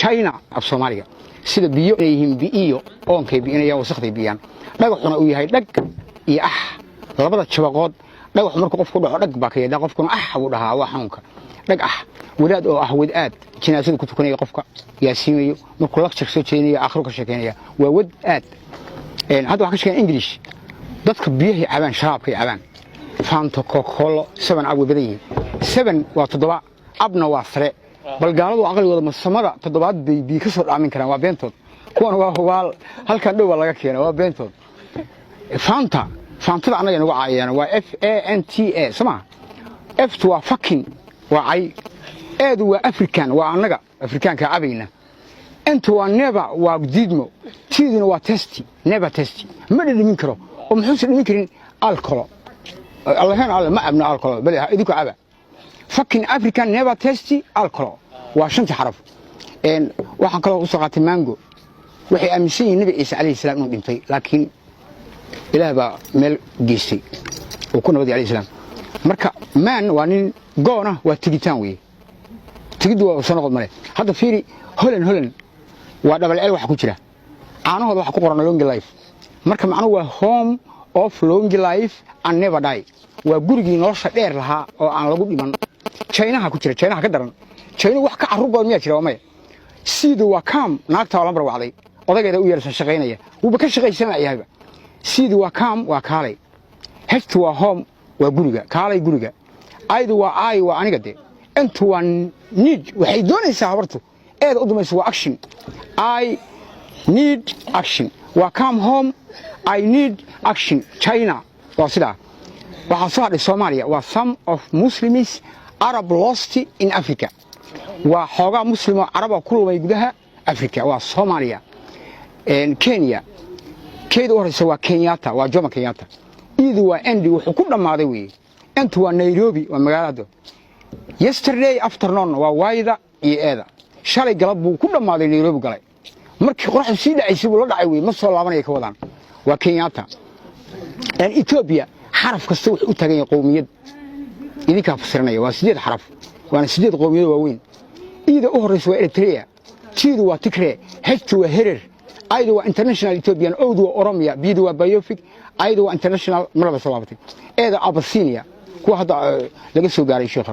China af Soomaaliga sida biyo ay yihiin biyo oonkay biyaan wasaqday biyaan dhagaxuna uu yahay dhag iyo labada jabaqood dhagax markuu qofku dhaco dhag baa ka yeedaa qofkuna uu dhahaa waa xanuunka dhag wadaad oo wadaad jinaasada ku tukanaya qofka yaasiinayo markuu lecture soo jeedinayo akhru ka sheekeynaya waa wadaad hadda waxa ka sheegan English dadka biyaha cabaan sharaabka cabaan Fanta Coca-Cola 7 ab badan yihiin 7 waa 7 abna waa sare bal gaaladu aqligooda masamada 7 bay biyo ka soo dhaamin karaan waa beentood kuwan waa hubaal halkan dhow laga keenay waa beentood Fanta anaga inagu caayana waa FANTA sama F waa fucking waa ay eedu waa African waa anaga Afrikaanka cabayna inta waa never waa diidmo tiidina waa testy never testy ma dhadhamin karo oo muxuu dhadhamin karin alcohol الله ما أبنى الكحول بل إذا عبا fucking African never tasty alcohol وعشان تعرف إن واحد كله وصقة المانجو وحي أمسي النبي عيسى عليه السلام نقدم فيه لكن إله بقى مل جيسي وكنا بدي عليه السلام مركا مان وانين جونا وتجتانوي تجدوا وصنقوا الملك هذا فيري هولن وهذا بالعلم واحد كتير أنا هذا واحد قرنا لونج لايف مركا معنا هو home of long life and never die وجورجي نورش دير لها أو عن لقول من China كتير China كدرن China واحد كعروق بالمية كتير وما سيدو وكام ناقته على مرة وعلي وده كده ويرس الشقينية وبكش غير سمع يا هبة سيدو وكام وكالي هفتوا هم وجورجا كالي جورجا أيدو وعاي وأنا قدي أنتوا نيد وحيدون يسافرتوا إيه قدام يسوى action I need action وكام home I need action China وصلا وحصاد الصومالية و some of Muslims Arab lost in Africa وحوجا مسلم عرب كلهم يجودها أفريقيا والصومالية in كينيا كيدو هرسوا كينياتا وجوما كينياتا إذا وأندي وحكومة ماضي أنتوا نيروبي ومغالدو yesterday afternoon ووايدا إيه شالي قلبو كل ماضي نيروبي قلي مركي قرح سيدا عيسو لو دعوي ما سو لابنيا كودان waa Kenyatta in Ethiopia xaraf kasta wuxuu u tagay qowmiyad idinka fasirnay waa 8 xaraf waana 8 qowmiyad waaweyn ida u horeyso waa Eritrea tiidu waa Tigray hajtu waa Herer aydu waa international Ethiopian awdu waa Oromia biidu waa Biofic aydu waa international marba soo laabatay eeda Abyssinia kuwa hadda laga soo gaaray sheekh